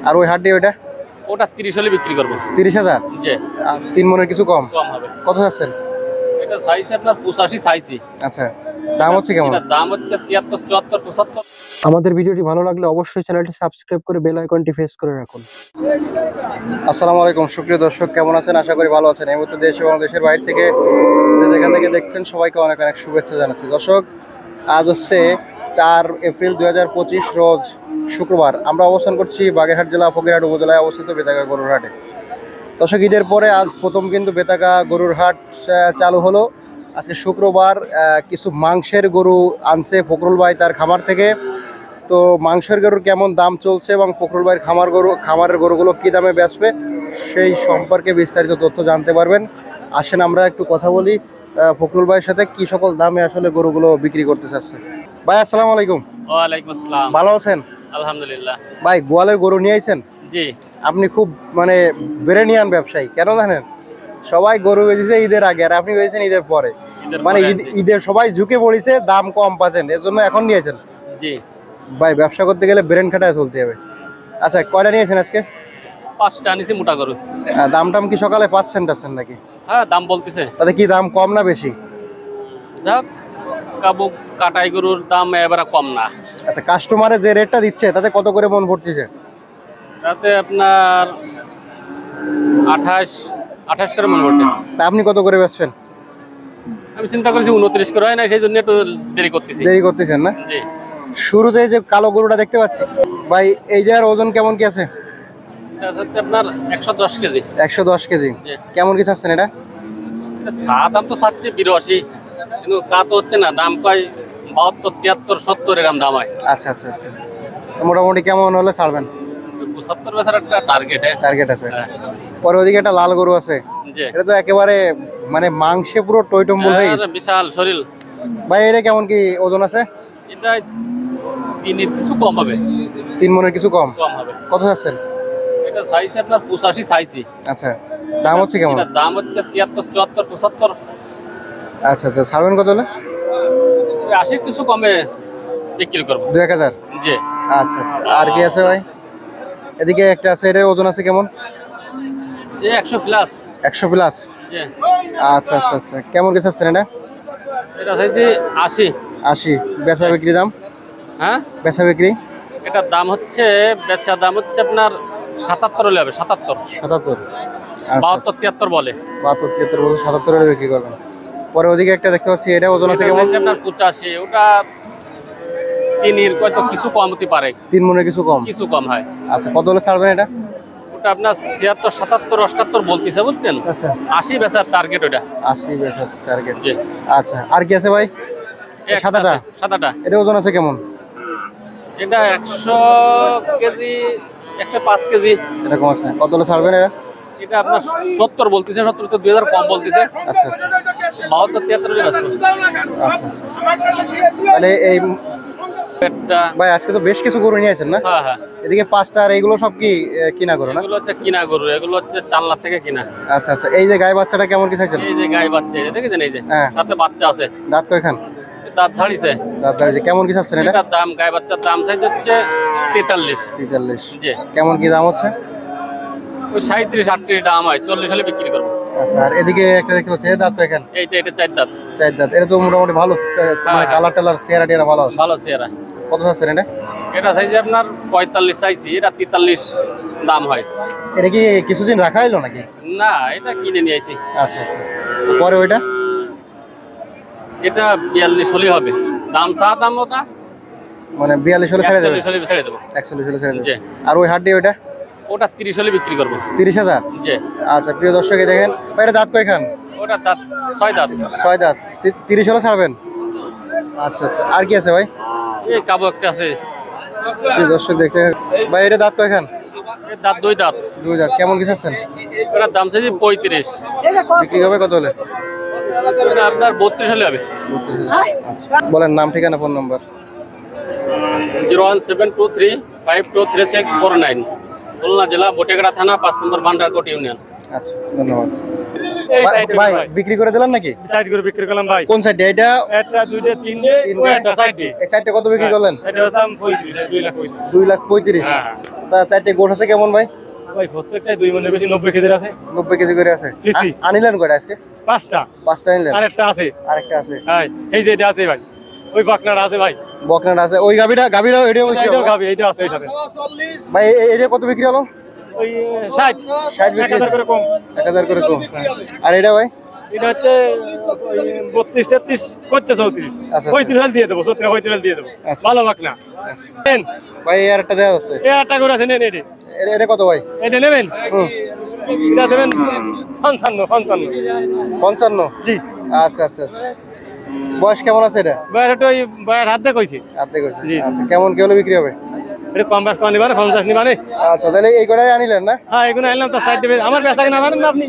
আর ওই হাড্ডি ওইটা? ওটা 30 হলে বিক্রি করব। 30,000? জি। 3 মনের কিছু কম? কম হবে। কত আছেন? এটা সাইজ আপনার 85 সাইজই। আচ্ছা, দাম হচ্ছে কেমন? এটা দাম হচ্ছে 73, 74, 75। আমাদের ভিডিওটি ভালো লাগলে অবশ্যই চ্যানেলটি সাবস্ক্রাইব করে বেল আইকনটি প্রেস করে রাখুন। আসসালামু আলাইকুম সুপ্রিয় দর্শক, কেমন আছেন? আশা করি ভালো আছেন। এই মুহূর্তে দেশ এবং দেশের বাইরে থেকে যেখান থেকে দেখছেন সবাইকে অনেক অনেক শুভেচ্ছা জানাচ্ছি। দর্শক, আজ হচ্ছে 4 এপ্রিল 2025 রোজ শুক্রবার। আমরা অবস্থান করছি বাগেরহাট জেলা ফকিরহাট উপজেলায় অবস্থিত বেতাগা গরুর হাটে। দর্শক, ঈদের পরে আজ প্রথম কিন্তু বেতাগা গরুর হাট চালু হলো। আজকে শুক্রবার কিছু মাংসের গরু আনছে ফখরুল ভাই তার খামার থেকে। তো মাংসের গরুর কেমন দাম চলছে এবং ফখরুল ভাইয়ের খামারের গরুগুলো কী দামে বেচবে সেই সম্পর্কে বিস্তারিত তথ্য জানতে পারবেন। আসেন আমরা একটু কথা বলি ফখরুল ভাইয়ের সাথে, কি সকল দামে আসলে গরুগুলো বিক্রি করতে চাচ্ছে। ভাই আসসালামু আলাইকুম। ওয়ালাইকুম আসসালাম। ভালো আছেন? আলহামদুলিল্লাহ। ভাই, গোয়ালের গরু নিয়ে আইছেন? জি। আপনি খুব ব্রেনিয়ান ব্যবসায়ী, কেন জানেন? সবাই গরু বেচেছে ঈদের আগে আর আপনি বেচেছেন ঈদের পরে। মানে ঈদের সবাই ঝুঁকে পড়েছে, দাম কম পাচ্ছেন, এর জন্য এখন নিয়েছেন। জি ভাই, ব্যবসা করতে গেলে ব্রেন খাটায় চলতে হবে। আচ্ছা, কয়টা নিয়েছেন আজকে? 5টা নিছি মোটা গরু। দাম টাম কি সকালে পাচ্ছেন নাকি? হ্যাঁ, দাম বলতেছে। তাতে কি দাম কম না বেশি? যাক, কাটাই গরুর দাম এবারে কম না। আচ্ছা, কাস্টমারে যে রেটটা দিচ্ছে তাতে কত করে মন ভরতেছে? তাতে আপনার 28 করে মন পড়বে। তা আপনি কত করে বেচবেন? আমি চিন্তা করেছি 29 করে হয় না, সেই জন্য একটু দেরি করতেছেন না? জি। শুরুতে যে কালো গরুটা দেখতে পাচ্ছি ভাই, এইটার ওজন কেমন কি আছে? এটা হচ্ছে আপনার 110 কেজি। 110 কেজি। কেমন কি চাচ্ছেন এটা? দাম তো চাচ্ছে 82, কিন্তু তা তো হচ্ছে না। দাম কয় 72, 73, 70 এরকম দাম হয়। আচ্ছা, মোটামুটি কেমন হলে ছাড়বেন? 75 বছর একটা টার্গেট আছে। পরে ওদিকে একটা লাল গরু আছে, এটা তো একেবারে মাংসে পুরো টইটম্বুল হয়ে গেছে, বিশাল শরীর। ভাই, এটা কেমন কি ওজন আছে? এটা 3 কিছু কম হবে। 3 মনের কিছু কম হবে। কত আছেন? এটা সাইজ আপনার 85 সাইজই। আচ্ছা, দাম হচ্ছে কেমন? এটা দাম হচ্ছে 73, 74, 75। আচ্ছা, ছাড়বেন কত হলে? 80 কিছু কমে বিক্রি করব। 2-1000? জি। আচ্ছা, আর কি আছে ভাই? এদিকে একটা আছে, এটার ওজন আছে কেমন? 100 প্লাস। 100 প্লাস? জি। আচ্ছা, কেমন কি চাচ্ছেন এটা? এটা চাইছি 80। বেচা বিক্রি দাম? হ্যাঁ, বেচা বিক্রি এটার দাম হচ্ছে, বেচা দাম হচ্ছে আপনার 77 হলে হবে। 77। 77? 72, 73 বলে। 72, 73 বলে 77 হলে বিক্রি করবেন। পরে ওদিকে একটা দেখতে পাচ্ছি, এটা ওজন আছে কেমন? আপনার 85। ওটা 3 হয়তো কিছু কম হতে পারে। 3 মনের কিছু কম হয়। আচ্ছা, কত হলে ছাড়বেন এটা? ওটা আপনার 76, 77, 78 বলতেছে, বুঝছেন? আচ্ছা, 80 বেচার টার্গেট ওটা। 80 বেচার টার্গেট। জি। আচ্ছা, আর কি আছে ভাই? সাদাটা এটা ওজন আছে কেমন? এটা 100 কেজি, 105 কেজি এরকম আছে। কত হলে ছাড়বেন এটা? এটা আপনার 70 বলতেছে। 70 তো 2000 কম বলতেছে। আচ্ছা, 72, 73 আছে। আচ্ছা, তাহলে এই ভাই আজকে তো বেশ কিছু গরু নিয়ে আছেন না? হ্যাঁ। এদিকে 5টা, আর এইগুলো সব কি কিনা গরু না? এগুলো হচ্ছে কিনা গরু। এগুলো হচ্ছে 4 লাখ থেকে কিনা। আচ্ছা, এই যে গাই বাচ্চাটা কেমন কি চাইছেন? এই যে গাই বাচ্চা, এই যে দেখেছেন, এই যে সাথে বাচ্চা আছে। দাঁত কয়খান? দাঁত ছাড়িছে। কেমন কি চাচ্ছেন এটা? এটার দাম, গাই বাচ্চার দাম চাইছে হচ্ছে 43। জি। কেমন কি দাম হচ্ছে? ওই 37, 38 দাম হয়। 40 হলে বিক্রি করবো। আচ্ছা, আর এদিকে একটা দেখতে পাচ্ছি, দাঁত কয়খান? এটা 4 দাঁত। 4 দাঁত। এটা তো মোটামুটি ভালো, কালার টালার চেহারা টেরা ভালো আছে। ভালো চেহারা। কত চাচ্ছেন এটা? এটা চাইছে আপনার 45 চাইছি। এটা 43 দাম হয়। এটা কি কিছুদিন রাখা হলো নাকি? না, এটা কিনে নিয়ে আইছি। আচ্ছা, পরে ওইটা? এটা 42 হলে হবে। দাম ওটা 42 হলে ছেড়ে দেবে? 41 হলে ছেড়ে দেবো। 41 হলে ছেড়ে দেবে। জি। আর ওই হাড্ডি ওটা 30 হলে বিক্রি করবো। 30,000? জি। আচ্ছা, প্রিয় দর্শক, দেখেন ভাই, এটা দাঁত কয়খান? ওটা দাঁত 6 দাঁত। 6 দাঁত। 30 হলে ছাড়বেন? আচ্ছা, আর কি আছে ভাই? এই কাবু একটা আছে। প্রিয় দর্শক, দেখতে ভাই, এটা দাঁত কয়খান? দাঁত 2 দাঁত। 2 দাঁত। কেমন কি চাচ্ছেন? ওটার দাম চাইছি 35। বিক্রি হবে কত হলে? আপনার 32 হলে হবে। 32,000। আচ্ছা, বলেন নাম, ঠিকানা, ফোন নাম্বার। 01723523649, খুলনা জেলা বটেগড়া থানা, 5 নম্বর ভান্ডারকোট ইউনিয়ন। আচ্ছা, ধন্যবাদ ভাই। বিক্রি করে দিলেন নাকি? সাইড করে বিক্রি করলাম ভাই। কোন সাইডে? এটা একটা, দুইটা, তিনটে, ওই একটা সাইডে। এই সাইডে কত বিক্রি করলেন? এটা হচ্ছে 2 লাখ 2,35,000। হ্যাঁ। তা চারটে গোট আছে কেমন ভাই? ভাই প্রত্যেকটাই 2 মনের বেশি 90 কেজির আছে। 90 কেজি করে আছে। কেজি। আনিলেন কয়টা আজকে? 5টা। 5টা আনিলেন। আরেকটা আছে। আরেকটা আছে। হ্যাঁ, এই যে এটা আছে ভাই। ওই বাকনাটা আছে ভাই। বকনাটা আছে। ওই গাবিটাও এটাও বিক্রি এইটাও হলো? গাবি, এইটা আছে এর সাথে। ভাই এটা কত বিক্রি হলো? ওই 60 60 বিক্রি 1000 করে কম। 1000 করে কম। আর এটা ভাই? এটা হচ্ছে 32 33 করতে 34। আচ্ছা। 35 দিয়ে দেবো, 17 35 দিয়ে দেবো। আচ্ছা। ভালো বাকনা। নেন। ভাই আর একটা দেওয়া আছে। এই 8টা করে আছে, নেন এটি। এটা কত ভাই? এটা নেবেন? হুম। এটা দেবেন 55 55। 55? জি। আচ্ছা আচ্ছা আচ্ছা। বয়স কেমন আছে এটা? বাইরে তো ওই বাইরে হাত দিয়ে কইছি। আপনি কইছেন। জি। আচ্ছা কেমন কি হলে বিক্রি হবে? এটা কম বেশ কম নিবানে 50 নিবানে। আচ্ছা তাহলে এই কটাই আনিলেন না? হ্যাঁ, এগুলো আনলাম তো সাইড দেবে। আমার বেচা কিনা জানেন না আপনি?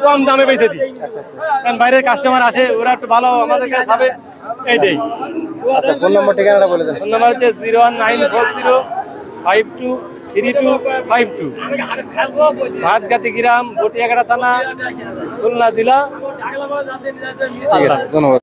কম দামে বেচে দিই। আচ্ছা আচ্ছা। কারণ বাইরের কাস্টমার আসে, ওরা একটু ভালো আমাদের কাছে যাবে এইটাই। আচ্ছা ফোন নম্বর ঠিকানাটা বলে দেন। ফোন নাম্বার হচ্ছে 01940523252। ভাতগাতি গ্রাম, বটিয়াঘাটা থানা, খুলনা জেলা। ঠিক আছে ধন্যবাদ।